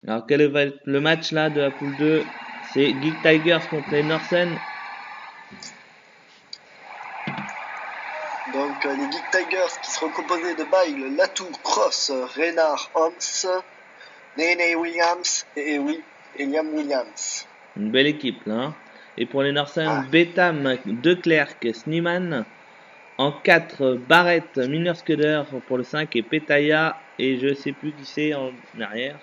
Alors quel va être le match là de la poule 2? C'est Geek Tigers contre les Norsen. Donc les Geek Tigers qui seront composés de Bile, Latour, Cross, Reynard, Holmes, Nene Williams et oui, Liam Williams. Une belle équipe là. Hein. Et pour les Norsen, Ah. Betham, De Klerk, Sneeman. En 4, Barrett, Minerskuder pour le 5 et Petaya. Et je sais plus qui c'est en arrière.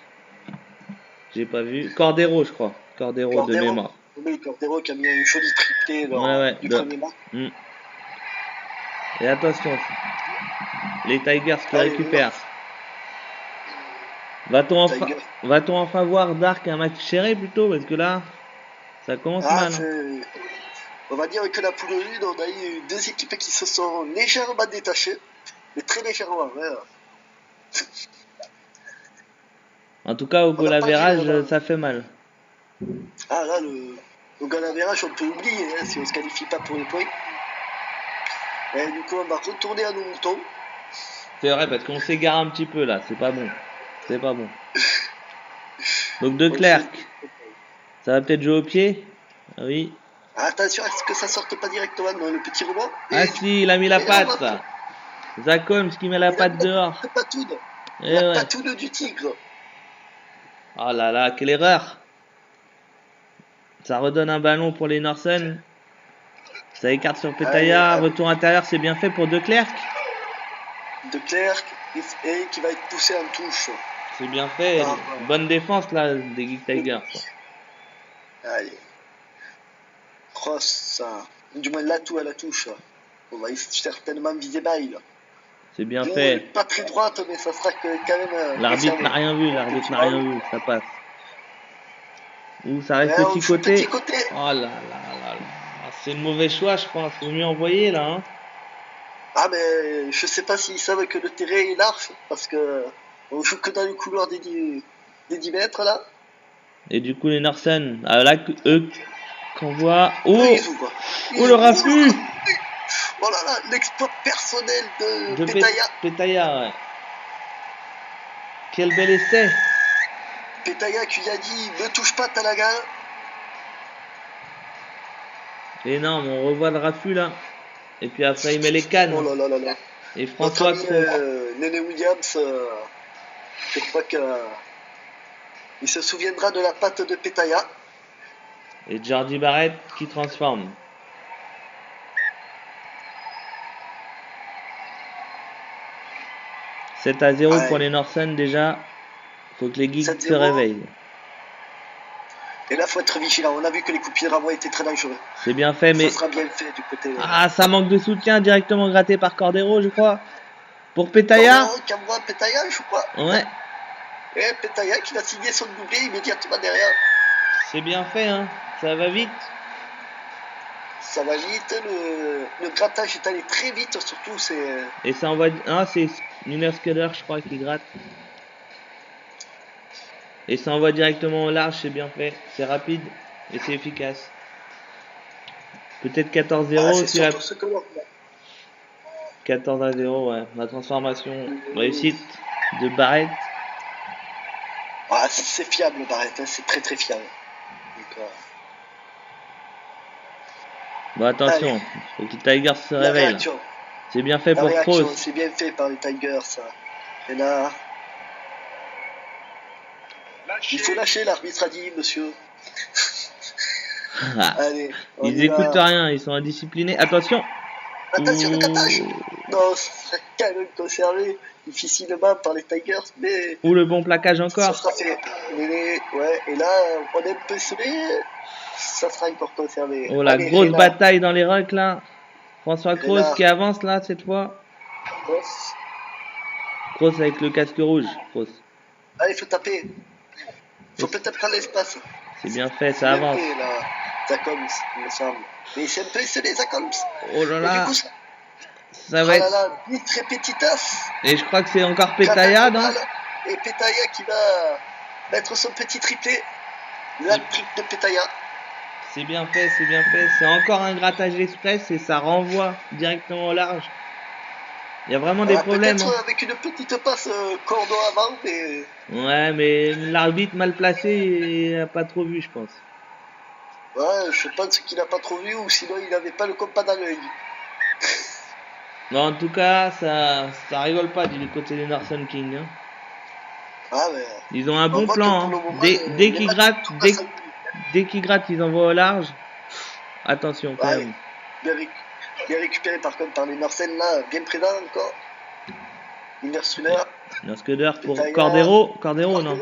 J'ai pas vu. Cordero, je crois. Cordero de mémoire. Oui, Cordero qui a mis une jolie triplée Ouais, du premier match. Et attention, les Tigers qui récupèrent. Va-t-on enfin voir Dark un match serré plutôt? Parce que là, ça commence mal. Hein. On va dire que la poule 1, on a eu deux équipes qui se sont légèrement détachées, mais très légèrement. Ouais. En tout cas, au goal average, ça fait mal. Ah là, le goal average, on peut oublier hein, si on ne se qualifie pas pour les points. Et du coup, on va retourner à nos moutons. C'est vrai, parce qu'on s'égare un petit peu là, c'est pas bon. C'est pas bon. Donc De Klerk, ça va peut-être jouer au pied? Ah oui. Attention, est-ce que ça sorte pas directement dans le petit rebond? Ah si, il a mis la patte. Zach Holmes qui met la patte dehors. La patoune du tigre. Oh là là, quelle erreur. Ça redonne un ballon pour les Norsen. Ça écarte sur Petaya. Retour intérieur, c'est bien fait pour De Klerk. De Klerk et qui va être poussé en touche. C'est bien fait. Bonne défense là des Geek Tigers. Allez. Cross, du moins l'atout à la touche. On va certainement viser Bile. C'est bien fait. Pas très droite, mais ça sera quand même. L'arbitre n'a rien vu, ça passe. Ouh, ça reste petit côté. Oh là là là là. C'est le mauvais choix, je pense. Faut mieux envoyer là. Hein. Ah, mais je sais pas s'ils savent que le terrain est large, parce que on joue que dans le couloir des 10 mètres là. Et du coup, les Norsen, là, eux, qu'on voit. Oh, le raffut! Oh là là, l'exploit personnel de Petaya. Petaya, ouais. Quel bel essai! Petaya qui lui a dit ne touche pas Talaga. Énorme, on revoit le raffut là. Et puis après, il met les cannes. Oh là là là là. Et François Nene Williams, je crois que il se souviendra de la patte de Petaya. Et Jordi Barrett qui transforme. « 7-0 pour les Norsen déjà. Faut que les Geeks se réveillent. Et là, faut être vigilant. On a vu que les coups de pied de renvoi étaient très dangereux. C'est bien fait, mais. Ça sera bien fait du côté. Ah, ça manque de soutien directement gratté par Cordero, je crois. Pour Petaya. Qui envoie Petaya, je crois. Ouais. Et Petaya qui va signer son doublé immédiatement derrière. C'est bien fait, hein. Ça va vite. Ça va vite. Le grattage est allé très vite, surtout. Et ça envoie. Ah, c'est Minerskuder, je crois, qui gratte. Et ça envoie directement au large, c'est bien fait. C'est rapide et c'est efficace. Peut-être 14-0 aussi. 14-0, ouais. La transformation réussite de Barrett. Ah, c'est fiable, Barrett. Hein. C'est très très fiable. Donc, bon, attention. Faut que les Tigers se réveillent. C'est bien fait pour Kroos. C'est bien fait par les Tigers. Et là. Il faut lâcher, l'arbitre a dit, monsieur. Allez, ils n'écoutent rien, ils sont indisciplinés. Attention. Attention, le catage. Non, ça sera quand même conservé difficilement par les Tigers, mais. Ou le bon plaquage encore. Ça sera fait. Ouais, et là, on est un peu sonné. Ça sera encore conservé. Oh, la grosse bataille dans les rucks là. François Kroos qui avance là cette fois. Kroos avec le casque rouge. Kroos. Allez, il faut taper. Faut peut-être prendre l'espace. C'est bien fait, ça avance. Zach Holmes, il me semble. Mais c'est un peu esselé, Zach Holmes. Oh là là. Du coup, ça va être. Oh là là, vite répétitas. Et je crois que c'est encore Petaya, non? Et Petaya qui va mettre son petit triplé. La triple de Petaya. C'est bien fait, c'est bien fait. C'est encore un grattage express et ça renvoie directement au large. Il y a vraiment des problèmes. Peut-être Hein. avec une petite passe cordon avant, mais... Ouais, mais l'arbitre mal placé, il a pas trop vu, je pense. Ouais, je pense qu'il n'a pas trop vu, ou sinon il n'avait pas le compas dans l'œil. Non, en tout cas, ça rigole pas du côté des Northern Kings. Hein. Ah, mais... Ils ont un On bon voit que plan. pour le Hein. moment, Dès les qu'ils matchs, grattent, tout passe à lui. dès qu'ils grattent, ils envoient au large. Attention quand Ouais, même. bien récupéré par contre par les Norsen là, bien présent encore. Inverstruner, Norscuder pour Petaya, Cordero, non.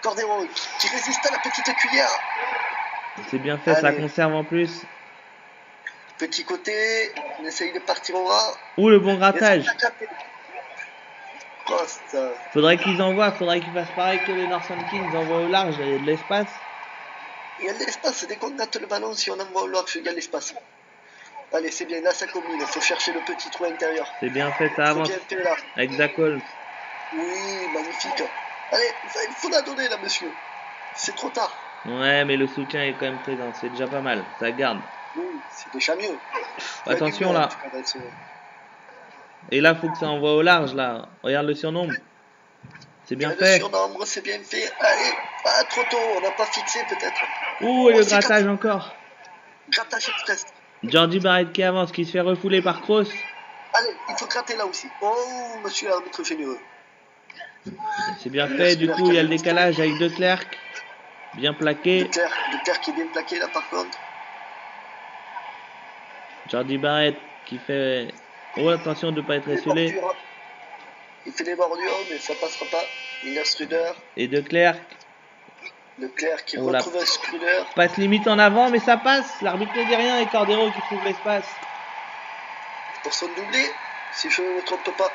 Cordero qui résiste à la petite cuillère. C'est bien fait, ça Allez, conserve en plus. petit côté, on essaye de partir au ras. Ouh, le bon Et ça grattage. a gratté. Prost. Faudrait qu'ils fassent pareil que les Northern Kings, ils envoient au large, il y a de l'espace. Il y a de l'espace, dès qu'on gratte le ballon, si on envoie au large, il y a de l'espace. Allez, c'est bien, là ça combine, il faut chercher le petit trou intérieur. C'est bien fait, ça avance. Bien fait là. Avec Zach Holmes. Oui, magnifique. Allez, il faut la donner là, monsieur. C'est trop tard. Ouais, mais le soutien est quand même présent, c'est déjà pas mal, ça garde. Oui, c'est déjà mieux. Attention mieux, là. Et là, faut que ça envoie au large là. Regarde le surnombre. C'est bien fait. Le surnombre, c'est bien fait. Allez, pas trop tôt, on n'a pas fixé peut-être. Ouh, et le grattage encore. Grattage express. Jordi Barrett qui avance, qui se fait refouler par Kroos. Allez, il faut gratter là aussi. Oh, monsieur l'arbitre généreux. C'est bien fait, du coup, il y a le décalage avec De Klerk. Bien plaqué. De Klerk qui est bien plaqué là par contre. Jordi Barrett qui fait... Oh, attention de ne pas être esselé. Il fait des bordures, mais ça passera pas. Inverstruner. Et De Klerk. De Klerk qui retrouve un Struder. Passe limite en avant, mais ça passe. L'arbitre ne dit rien et Cordero qui trouve l'espace. Pour son doublé, si je ne me trompe pas.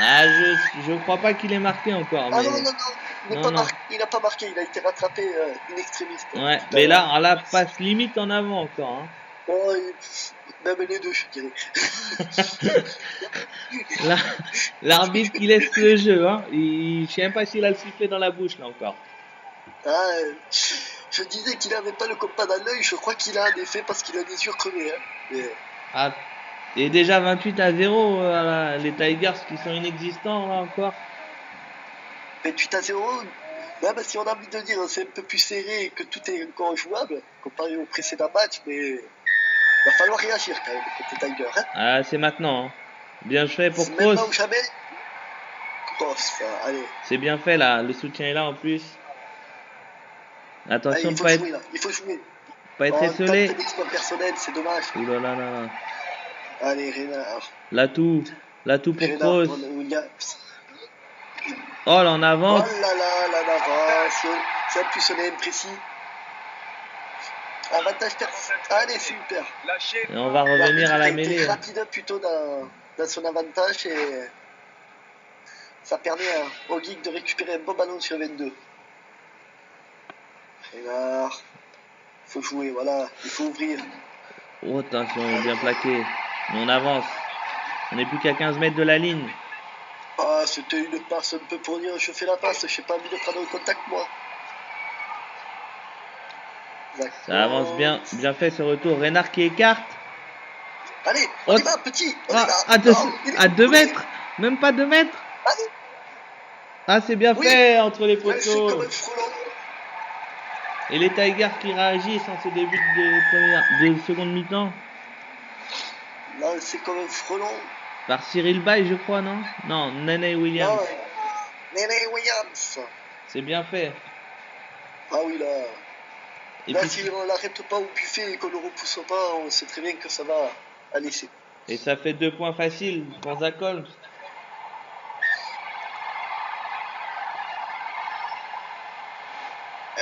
Ah, je crois pas qu'il ait marqué encore. Ah mais... non, il n'a pas marqué, il a été rattrapé in extremis. Ouais, mais là, passe limite en avant encore. Hein. Oh, même les deux, je dirais. L'arbitre qui laisse le jeu, hein. Je sais même pas s'il a le sifflet dans la bouche là encore. Ah, je disais qu'il n'avait pas le compas dans l'œil, je crois qu'il a en effet parce qu'il a des yeux crevés. Hein. Mais... Ah, et déjà 28-0, les Tigers qui sont inexistants là encore. 28-0, même si on a envie de dire c'est un peu plus serré et que tout est encore jouable comparé au précédent match, mais il va falloir réagir quand même côté Tiger. Hein. Ah, c'est maintenant. Hein. Bien fait pour Kroos. Maintenant ou jamais. Kroos, allez. C'est bien fait là, le soutien est là en plus. Attention allez, de pas être. Là. Il faut jouer. Pas être esselé. Personnel, c'est dommage. Ouh là là là. Allez, Renard. L'atout pour Kroos. Oh là, on avance. Oh là là, là, on avance. C'est plus on est précis. Avantage allez, super. Et on va revenir à la mêlée. Rapide plutôt dans son avantage et ça permet au geek de récupérer un bon ballon sur 22. Renard. Il faut jouer, voilà. Il faut ouvrir. Oh, attention, bien plaqué. Mais on avance. On n'est plus qu'à 15 mètres de la ligne. Ah, c'était une passe un peu pour dire je fais la passe, j'ai pas envie de prendre le contact moi. Ça avance bien, bien fait ce retour. Renard qui écarte. Allez, on y va, petit. À 2 mètres, même pas 2 mètres. Allez. Ah, c'est bien fait entre les poteaux. Comme un frelon. Et les Tigers qui réagissent en ce début de seconde mi-temps. Non, c'est comme un frelon. Par Cyril Bay, je crois, non? Non, Nene Williams. Non, Nene Williams. C'est bien fait. Ah oui, là. Et là, puis, si on l'arrête pas au buffet et qu'on ne le repousse pas, on sait très bien que ça va à laisser. Et ça fait 2 points faciles pour Zach Holmes.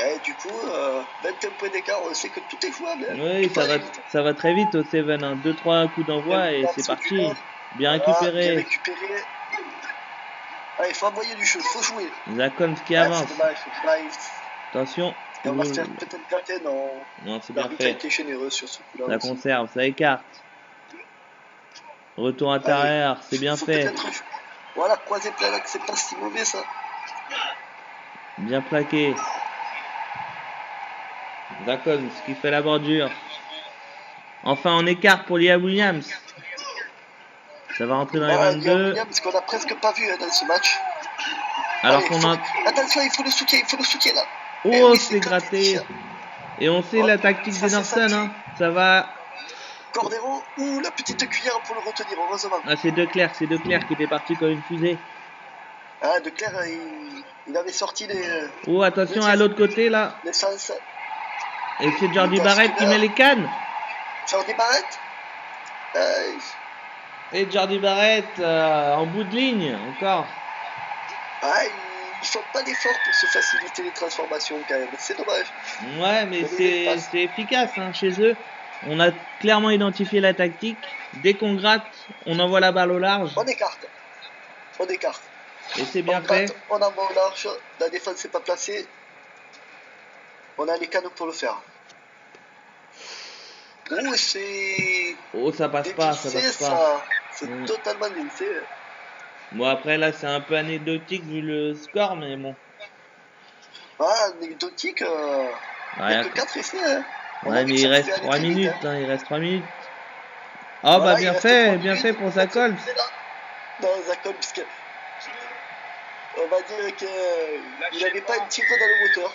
Et du coup, 21 points d'écart, on sait que tout est jouable. Hein. Oui, ça va très vite au Seven. Hein. 2-3 coups d'envoi et c'est parti. Bien récupéré. Bien récupéré. Allez, il faut envoyer du jeu, il faut jouer. Zach Holmes qui avance. Dommage, attention. Et on va se faire peut-être claquer, non. Non, c'est bien fait. Été généreux sur ce coup-là. Ça aussi. Conserve, ça écarte. Retour intérieur, c'est bien fait. Voilà, croisé plein là, c'est pas si mauvais ça. Bien plaqué. Zach Holmes qui fait la bordure. Enfin, on écarte pour Lia Williams. Ça va rentrer dans les Là, 22. parce qu'on a presque pas vu dans ce match. Alors Allez, qu'on a... Attention, il faut le soutien là. Eh Oh, oui, c'est quand t'es gratté. Et on sait Oh, la tactique ça s'est d'Enerson, senti. hein. Ça va... Cordero ou la petite cuillère pour le retenir, heureusement. Ah, c'est Declercq qui était parti comme une fusée. Ah, Declercq, il avait sorti Oh, attention à l'autre côté, là. l'essence. Et c'est Jordi Barrett qui met les cannes. Jordi Barrett Et Jordi Barrett en bout de ligne, encore. Ah, ils font pas d'efforts pour se faciliter les transformations quand même, c'est dommage. Ouais, mais c'est efficace hein, chez eux. On a clairement identifié la tactique. Dès qu'on gratte, on envoie la balle au large. On écarte. Et c'est bien fait. On envoie au large, la défense n'est pas placée. On a les canaux pour le faire. Oh, c'est... Oh, ça passe pas, ça passe pas. C'est totalement glissé. Bon, après là, c'est un peu anecdotique vu le score, mais bon. Ah, anecdotique, il n'y a que 4 essais. Hein. Ouais, mais il reste 3 minutes. Hein, il reste 3 minutes. Oh, voilà, bah bien fait pour Zakolm. Non, Zakolm, puisque on va dire qu'il n'avait pas un petit peu dans le moteur.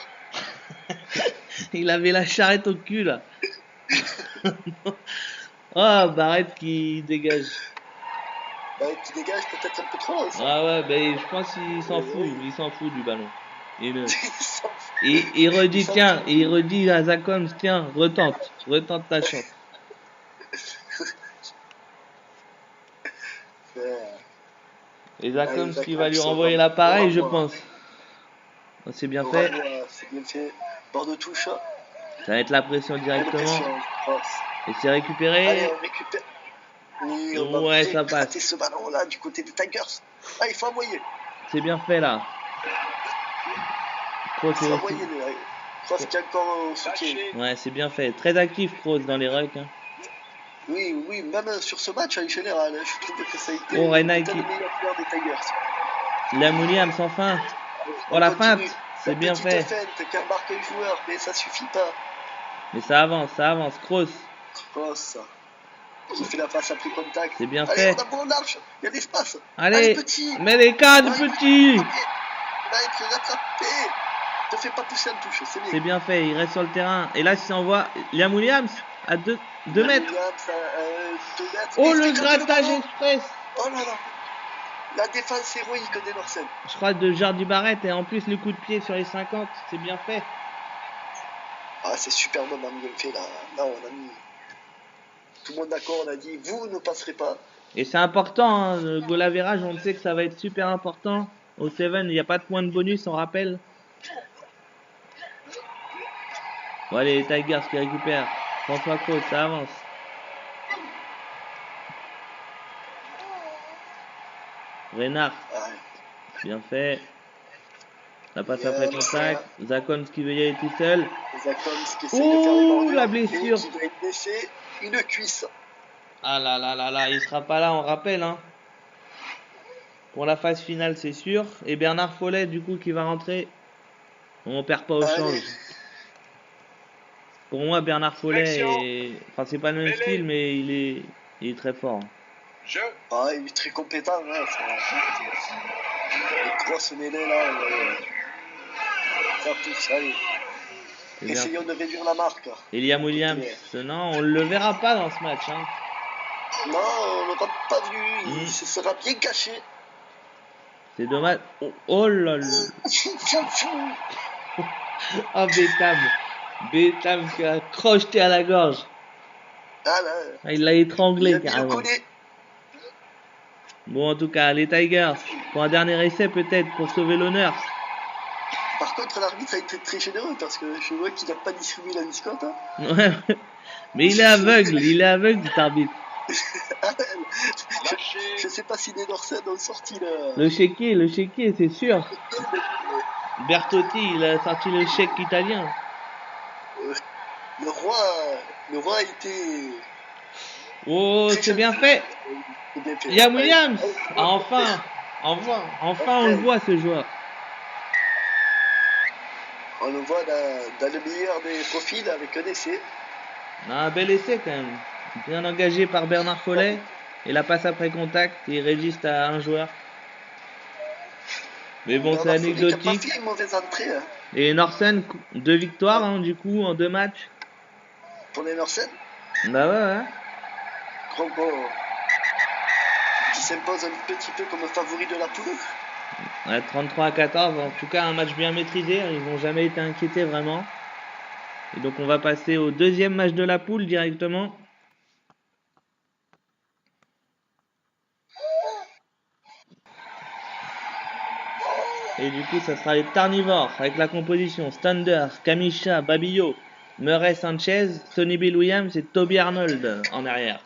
Il avait la charrette au cul là. Oh, Barrett qui dégage. Barrett qui dégage peut-être un peu trop. Ça. Ah ouais, ben je pense qu'il s'en fout. Il s'en fout du ballon. Il redit, tiens, il redit à Zakolm, tiens, retente ta chance. Et Zakolm qui va lui renvoyer l'appareil, je pense. C'est bien fait. C'est bien fait. Bord de touche. Ça va être la pression directement. Et c'est récupéré. Allez, on récupère. Oui, on va ça passe. Ce ballon là du côté des Tigers. Ah, il faut envoyer. C'est bien fait là. Kroos qui est encore au soutien. Ouais, c'est bien fait. Très actif Kroos dans les rucks. Hein. Oui, même sur ce match en général, je trouve que ça a été le meilleur joueur des Tigers. La Mouliam sans fin. Oh la feinte, c'est bien fait. Feinte qui embarque un joueur, mais ça suffit pas. Mais ça avance, Kroos. Qui fait la passe après contact. C'est bien fait. On a bon large, il y a l'espace. Allez, mets les cannes, petit. Il va être rattrapé. Ne te fais pas pousser en touche, c'est bien. C'est bien fait, il reste sur le terrain. Et là, il s'envoie Liam Williams à 2 mètres. Oh, le grattage express. Oh là là. La défense héroïque d'Enerson. Je crois de Jordi Barrett et en plus le coup de pied sur les 50, c'est bien fait. Ah, c'est superbement bien fait là. Là, on a mis tout le monde d'accord, on a dit vous ne passerez pas. Et c'est important, hein, le goal average, on sait que ça va être super important. Au 7, il n'y a pas de point de bonus, on rappelle. Bon, allez, les Tigers qui récupèrent. François Kroos, ça avance. Renard, bien fait. La passe après contact. Zakolm qui veut y aller tout seul. Oh, la blessure. Qui doit être blessé. Une cuisse. Ah là, il sera pas là, on rappelle. Hein. Pour la phase finale, c'est sûr. Et Bernard Follet, du coup, qui va rentrer. On perd pas au change. Pour moi, Bernard Follet, enfin, c'est pas le même style, mais il est très fort. Ah, il est très compétent. Hein, les grosses mêlées là. Ça pousse, allez. Essayons de réduire la marque. Et Liam Williams, non, on le verra pas dans ce match. Hein. Non, on l'aura pas vu. Il se sera bien caché. C'est dommage. Oh là là. Oh, Bétam qui a crocheté à la gorge. Ah là. Il l'a étranglé carrément. Bon, en tout cas, les Tigers, pour un dernier essai peut-être, pour sauver l'honneur. Par contre, l'arbitre a été très généreux parce que je vois qu'il n'a pas distribué la biscotte. Hein. Ouais, mais il est aveugle cet arbitre. Je sais pas si les Dorsets ont sorti le chéquier, c'est sûr. Bertotti, il a sorti le chèque italien. Le roi a été... Oh, c'est bien fait. Liam Williams. Enfin, on le voit ce joueur. On le voit dans le meilleur des profils avec un essai. Un bel essai quand même. Bien engagé par Bernard Follet. Et la passe après contact, il résiste à un joueur. Mais bon, c'est Bernard Follet qui a pas anecdotique. fait une mauvaise entrée hein, Et Norsen, 2 victoires hein, du coup en 2 matchs. pour les Norsen. Bah ouais, ouais. Grosbo qui s'impose un petit peu comme favori de la poule. Ouais, 33-14, en tout cas un match bien maîtrisé, ils n'ont jamais été inquiétés vraiment. Et donc on va passer au deuxième match de la poule directement. Et du coup ça sera les Tarnivores avec la composition Stander, Kamisha, Babillo, Murray Sanchez, Sonny Bill Williams et Toby Arnold en arrière.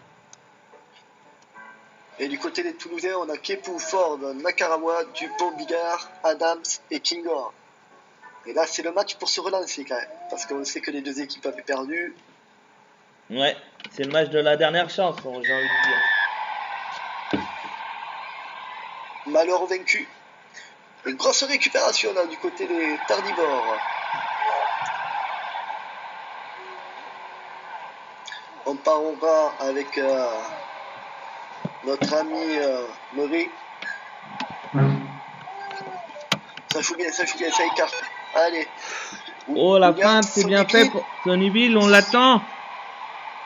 Et du côté des Toulousains, on a Kepu, Ford, Nakarawa, Dupont, Bigard, Adams et Kingor. Et là, c'est le match pour se relancer quand même. Parce qu'on sait que les deux équipes avaient perdu. Ouais, c'est le match de la dernière chance, j'ai envie de dire. Malheur vaincu. Une grosse récupération là du côté des Tarnivores. On parlera avec notre ami Murray. Ça joue bien, ça écarte. Allez. Oh la feinte, c'est bien fait pour Sonny Bill, on l'attend.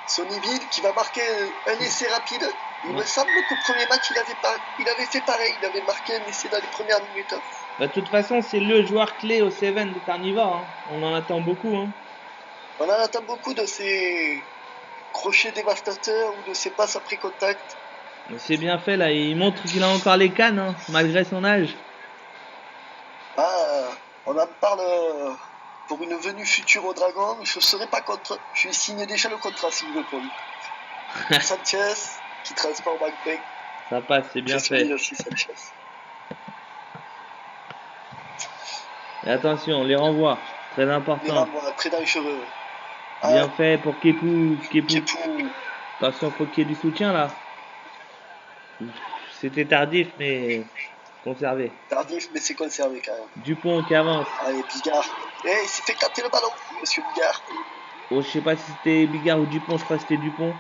Sonny Bill qui va marquer un essai rapide. Il me semble qu'au premier match, il avait fait pareil. Il avait marqué un essai dans les premières minutes. Bah, de toute façon, c'est le joueur clé au Seven de Carnivore. Hein. On en attend beaucoup. Hein. On en attend beaucoup de ces crochets dévastateurs ou de ces passes après contact. C'est bien fait là, il montre qu'il a encore les cannes, hein, malgré son âge. Ah, on en parle pour une venue future au Dragon. Je ne serai pas contre. Je lui signe déjà le contrat s'il veut pour lui. Sanchez qui transforme en Bank. Ça passe, c'est bien fait. Aussi, Sanchez. Et attention, les renvois, très important. Les renvois, très dangereux. Bien fait pour Kepu. Kepu. Attention, faut qu'il y ait du soutien là. C'était tardif, mais conservé. Tardif, mais c'est conservé quand même. Dupont qui avance. Allez, Bigard. Eh, il s'est fait capter le ballon, monsieur Bigard. Oh, je sais pas si c'était Bigard ou Dupont, je crois que c'était Dupont.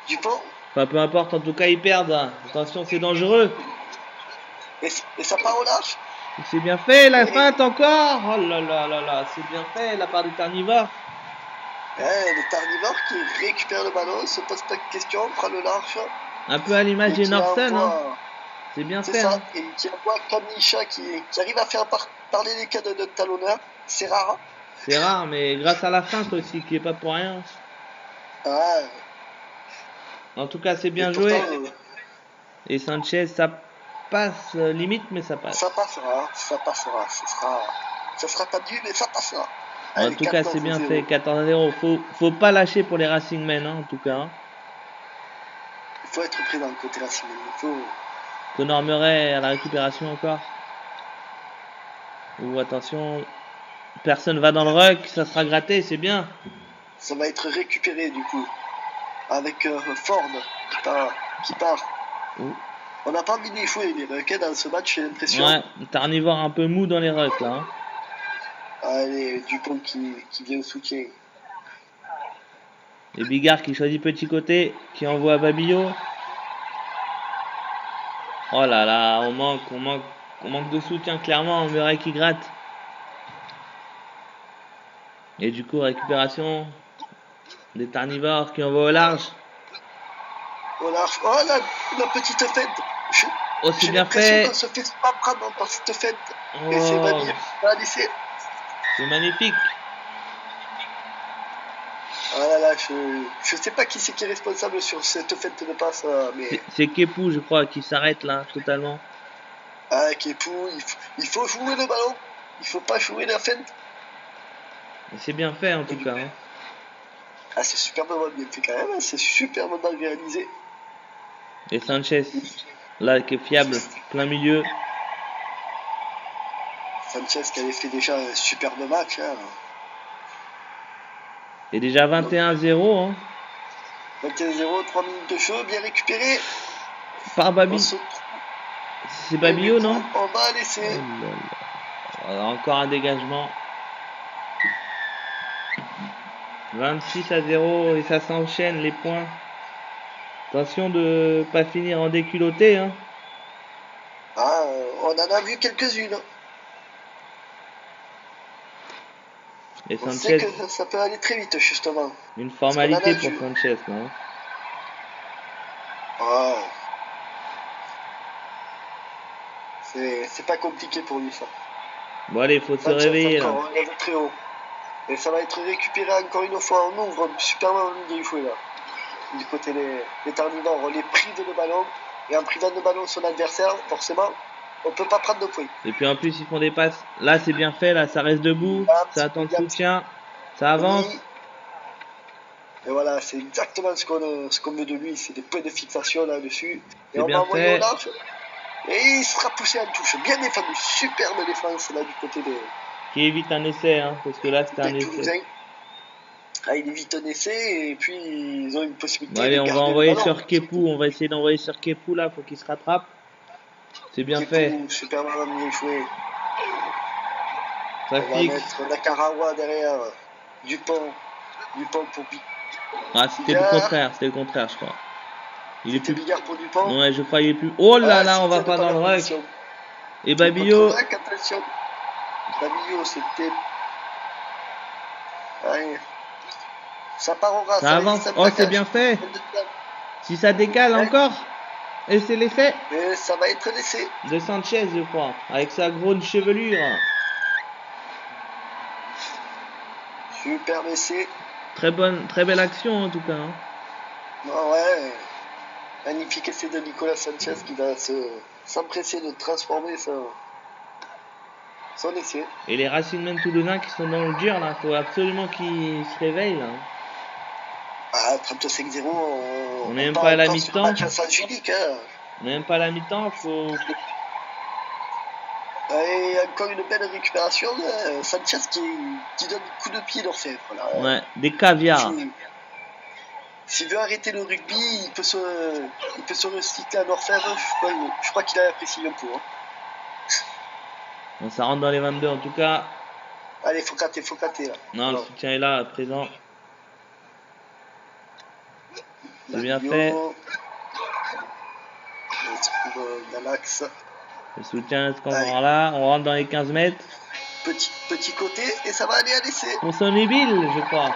Dupont. Enfin, peu importe, en tout cas, ils perdent. Hein. Attention, c'est dangereux. Et ça part au large. C'est bien fait, la feinte encore. Oh là là là là, c'est bien fait, la part des Tarnivores. Le Tarnivore qui récupère le ballon, se pose pas de questions, prend le large. Un peu à l'image des Norsen, hein. C'est bien fait. Ça, hein. et qui envoie Kamisha qui arrive à faire parler les cas de talonneur. C'est rare. C'est rare, mais grâce à la feinte aussi, qui est pas pour rien. Ah, en tout cas, c'est bien pourtant, joué. Et Sanchez, ça passe limite, mais ça passe. Ça passera, ça passera. Ça sera tendu, mais ça passera. En tout cas, c'est bien fait, 14-0. Faut pas lâcher pour les Racing Men, hein, en tout cas. Il faut être présent côté Racing Men. Il faut... Connor Murray à la récupération encore. Ou attention, personne va dans le ruck, ça sera gratté, c'est bien. Ça va être récupéré du coup. Avec Ford qui part. On n'a pas envie de les jouer les rucks dans ce match, j'ai l'impression. Ouais, Tarnivore un peu mou dans les rucks là. Hein. Allez, Dupont qui vient au soutien. Et Bigard qui choisit petit côté, qui envoie Babillo. Oh là là, on manque de soutien clairement, Murray qui gratte. Et du coup, récupération des Tarnivores qui envoient au large. Au large. Oh la petite fête. Oh, c'est bien fait. On se fait pas prendre par cette fête. Oh. Et c'est Babillo qui va laisser. C'est magnifique. Ah là là, je sais pas qui c'est qui est responsable sur cette fête de passe, mais... C'est Kepu, je crois, qui s'arrête là, totalement. Ah, Kepu, il faut jouer le ballon. Il faut pas jouer la feinte. C'est bien fait, en tout cas. Hein. Ah, c'est superbement bien fait quand même. Hein. C'est superbement réalisé. Et Sanchez, là, qui est fiable, plein milieu. Sanchez qui avait fait déjà un superbe match. Hein. Et déjà 21-0. Hein. 21-0, 3 minutes de jeu, bien récupéré. Par Babi. C'est Babillo, non? On va laisser. Oh encore un dégagement. 26-0 et ça s'enchaîne les points. Attention de pas finir en déculotté. Hein. Ah, on en a vu quelques-unes. Et On sait Sanchez, que ça peut aller très vite, justement. une Parce qu'on en formalité a pour vu. Sanchez, non? Ah, c'est pas compliqué pour lui, ça. Bon, allez, faut se Sanchez, réveiller là. encore, on lève très haut. Et ça va être récupéré encore une fois. On ouvre superment bien joué, là. Du côté des Tarnivores, on les prive de ballon. Et en privant de ballon son adversaire, forcément, on peut pas prendre de points. Et puis en plus, ils font des passes. Là, c'est bien fait. Là, ça reste debout. Ça attend le soutien. Ça avance. Et voilà, c'est exactement ce qu'on veut de lui. C'est des points de fixation là-dessus. Et C'est on va bien envoyer au fait. large. Et il sera poussé en touche. Bien défendu. Superbe défense là du côté Qui évite un essai, hein, parce que là, c'était un des essai. Toulousains. Ah, il évite un essai et puis ils ont une possibilité Bon, allez, de on va garder le envoyer ballon. sur Kepou. On va essayer d'envoyer sur Kepou là. Faut qu'il se rattrape. C'est bien fait. Superbement bien joué. Ça On va fixe. mettre Nakarawa derrière. Dupont pour Ah, c'était le contraire. C'était le contraire, je crois. Il est C'était plus. Bigard pour Dupont. Ouais, je crois qu'il est plus. Oh là là, on va C'était pas pas dans la le ruck. position. Et Babillo. Attention. Babillo, c'était. Allez. Ça part au ras. Ça avance. Oh, c'est bien fait. Si ça décale encore. Et c'est l'effet Mais ça va être laissé. de Sanchez, je crois. Avec sa grosse chevelure. Super essai. Très belle action en tout cas. Hein. Non, ouais. Magnifique essai de Nicolas Sanchez qui va s'empresser de transformer son essai. Et les Racingmen toulousains qui sont dans le dur là, faut absolument qu'ils se réveillent là. Ah, 35-0, On n'est même pas à la mi-temps. Match à Saint-Judic, hein. On n'est même pas à la mi-temps, faut. Et encore une belle récupération. Sanchez qui donne coup de pied d'orfèvre. Ouais, des caviars. S'il veut arrêter le rugby, il peut se recycler en orfèvre. Je crois qu'il a apprécié un peu. Hein. Bon, ça rentre dans les 22 en tout cas. Allez, faut gratter là. Non, le soutien est là à présent. C'est bien fait. On se trouve dans l'axe. Le soutien est encore là. On rentre dans les 15 mètres. Petit côté et ça va aller à l'essai. Pour Sonny Bill, je crois.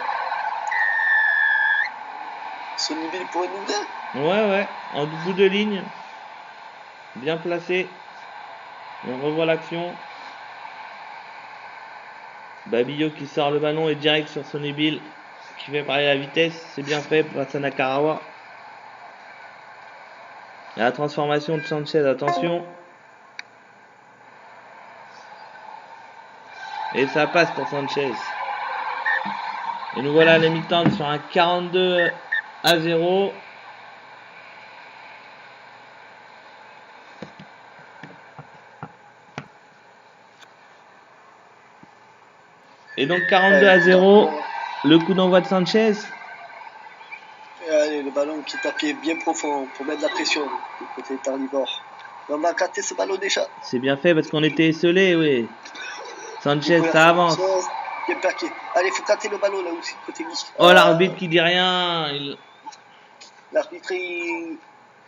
Sonny Bill pour une ouvrir. Ouais, en bout de ligne. Bien placé. On revoit l'action. Babillo qui sort le ballon et direct sur Sonny Bill qui fait pareil la vitesse. C'est bien fait grâce à Nakarawa. Et la transformation de Sanchez, attention. Et ça passe pour Sanchez. Et nous voilà à la mi-temps sur un 42-0. Et donc 42-0. Le coup d'envoi de Sanchez. Et allez, le ballon qui est tapé bien profond pour mettre de la pression du côté Tarnivore. On va gratter ce ballon déjà. C'est bien fait parce qu'on était esselés, oui. Sanchez, ça avance. Allez, il faut gratter le ballon là aussi, côté gauche. Oh, l'arbitre qui dit rien. L'arbitre, il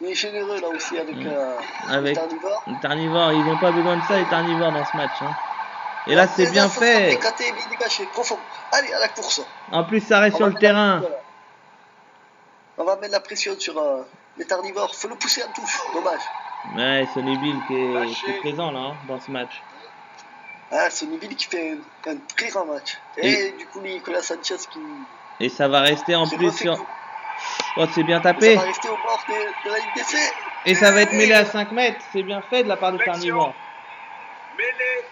est généreux là aussi avec les Tarnivore. Les Tarnivores, ils n'ont pas besoin de ça, les Tarnivores, dans ce match. Hein. Et là, c'est bien fait. Gratté, bien dégagé, profond. Allez, à la course. En plus, ça reste sur le terrain. On va mettre la pression sur les Tarnivores. Faut le pousser en touche. Dommage. Ouais, Sonny Bill qui est présent là, hein, dans ce match. Ah, Sonny Bill qui fait un très grand match. Et du coup, Nicolas Sanchez qui. Et ça va rester en plus sur. Oh, c'est bien tapé. Ça va rester au bord de la ligne d'essai. Et ça va être mêlé à 5 mètres. C'est bien fait de la part de Tarnivore. Mêlée.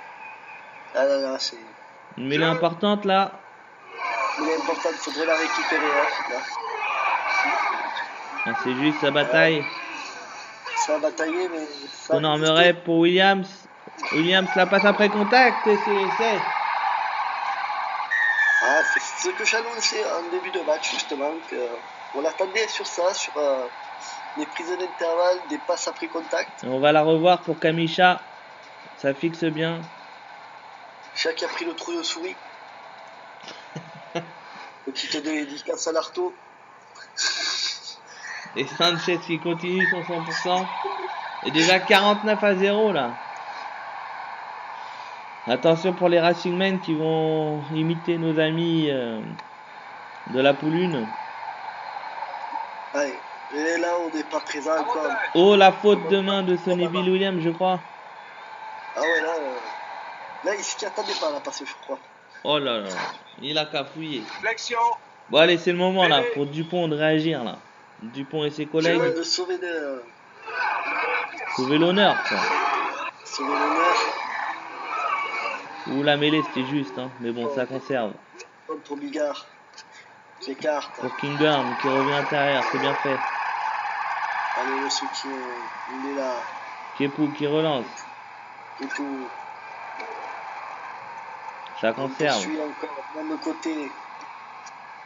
Ah là, c'est. Une mêlée importante là. Mêlée importante, faudrait la récupérer. Hein, ah, c'est juste sa bataille. Ça a bataillé, mais. Connor Murray pour Williams. Williams la passe après contact et c'est l'essai. Ah, c'est ce que j'annonçais en début de match, justement. On attendait sur ça, sur les prises d'intervalle, des passes après contact. Et on va la revoir pour Kamisha. Ça fixe bien. Chat qui a pris le trou de souris. Petite dédicace à l'Arto. Et Sanchez qui continue son 100%. Et déjà 49-0 là. Attention pour les Racing Men qui vont imiter nos amis de la poule 1. Allez, et là on n'est pas présent encore. Oh, la faute de main de Sonny Bill Williams, je crois. Ah ouais, là il s'y attendait pas, là, parce que je crois. Oh là là, il a cafouillé. Bon, allez, c'est le moment là pour Dupont de réagir là. Dupont et ses collègues. De sauver l'honneur, quoi. Sauver l'honneur. Ou la mêlée, c'était juste, hein. Mais bon, ça conserve. Comme pour Bigard. J'écarte. Pour Kinghorn qui revient intérieur, c'est bien fait. Allez, le soutien, il est là. Kepou qui relance. Et tout. Ça conserve. Je suis encore dans le côté.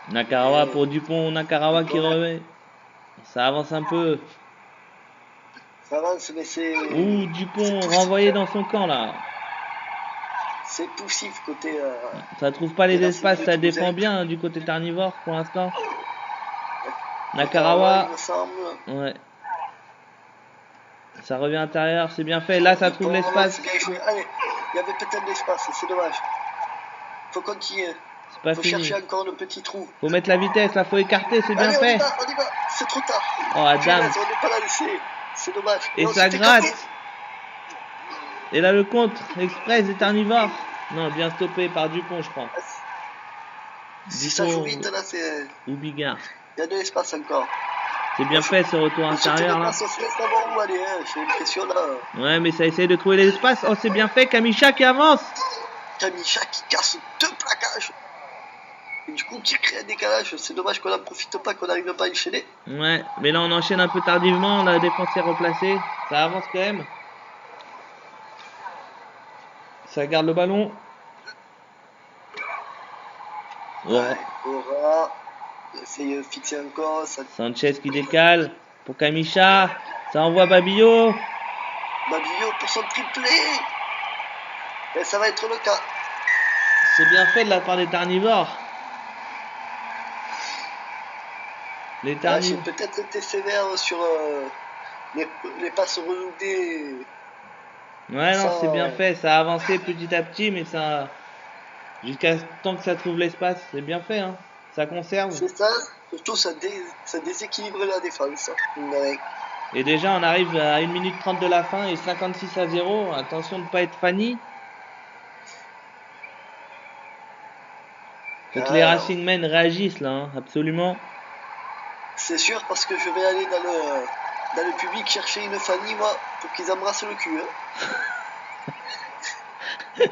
Nakarawa pour Dupont, Nakarawa qui remet. Ça avance un peu. Ça avance, mais c'est. Ouh, Dupont renvoyé dans son camp là. C'est poussif côté. Ça trouve pas les espaces, ça défend bien hein, du côté carnivore pour l'instant. Nakarawa. Il me semble. Ouais. Ça revient intérieur, c'est bien fait. Là, ça trouve l'espace. Allez, il y avait peut-être de l'espace, c'est dommage. Faut continuer. C'est pas Faut fini. chercher encore le petit trou. Faut mettre la vitesse, là, faut écarter, c'est bien fait. On y va, c'est trop tard. Oh, Adam. On n'est pas là laissé. C'est dommage. Et ça gratte. Et là, le contre, express des carnivores. Non, bien stoppé par Dupont, je crois. Si ça joue vite, là, c'est. Ou Bigard. Il y a de l'espace encore. C'est bien fait ce retour intérieur là. J'ai l'impression là. Ouais, mais ça essaye de trouver l'espace. Oh, c'est bien fait. Kamisha qui avance. Kamisha qui casse 2 plaquages. Et du coup, qui crée un décalage. C'est dommage qu'on n'en profite pas, qu'on n'arrive pas à enchaîner. Ouais, mais là on enchaîne un peu tardivement. La défense est replacée. Ça avance quand même. Ça garde le ballon. Ouais. Aura. Essaye de fixer encore. Ça... Sanchez qui décale pour Kamisha. Ça envoie Babillo. Babillo pour son triplé. Et ça va être le cas. C'est bien fait de la part des carnivores. Les carnivores. J'ai peut-être été sévère sur les passes renouvelées. Ouais, non, c'est bien fait. Ça a avancé petit à petit, mais ça. Jusqu'à temps que ça trouve l'espace, c'est bien fait, hein. Ça conserve. C'est ça, surtout ça déséquilibre la défense. Ouais. Et déjà, on arrive à 1 minute 30 de la fin et 56-0. Attention de ne pas être Fanny. Faut que les Racing Men réagissent là, hein, absolument. C'est sûr, parce que je vais aller dans le public chercher une Fanny, moi, pour qu'ils embrassent le cul. Hein.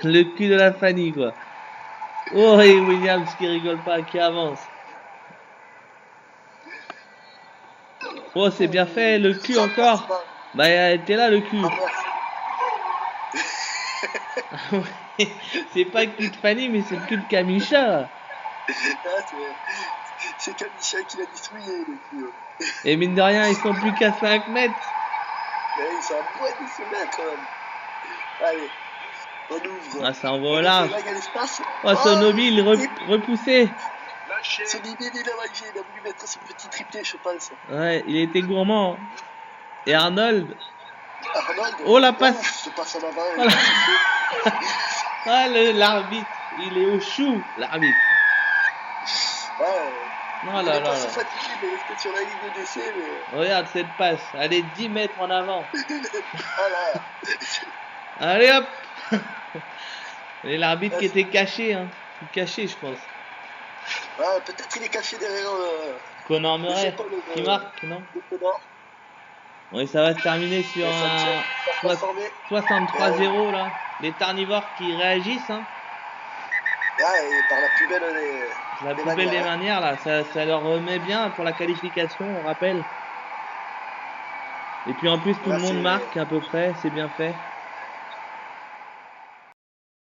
Le cul de la Fanny, quoi. Oh, et Williams qui rigole pas, qui avance. Oh, c'est bien fait, le cul encore. Bah, t'es là, le cul. C'est pas le cul de Fanny, mais c'est le cul de Kamisha. C'est Kamisha qui l'a distribué, le cul. Et mine de rien, ils sont plus qu'à 5 mètres. Mais ils sont à moins de 5 mètres, quand même. Allez. On ouvre. Ah, ça envoie là. Oh, Sonobil repoussé. Sonobil, il a mangé, il a voulu mettre ce petit triplé, je pense. Ouais, il était gourmand. Et Arnold. Oh, la passe. Voilà. Ah, l'arbitre. Il est au chou, l'arbitre. Ouais. Oh là là. Fatigué de rester sur la ligne d'essai, mais... Regarde cette passe. Elle est 10 mètres en avant. Voilà. Allez hop. Et l'arbitre qui était caché, hein. Caché, je pense. Ah, peut-être qu'il est caché derrière Conor Murray qui marque, non? Oui, ça va se terminer sur un 63-0 là. Les carnivores qui réagissent, hein. Ah, et par la plus belle des manières là, ça leur remet bien pour la qualification, on rappelle. Et puis en plus tout le monde marque à peu près, c'est bien fait.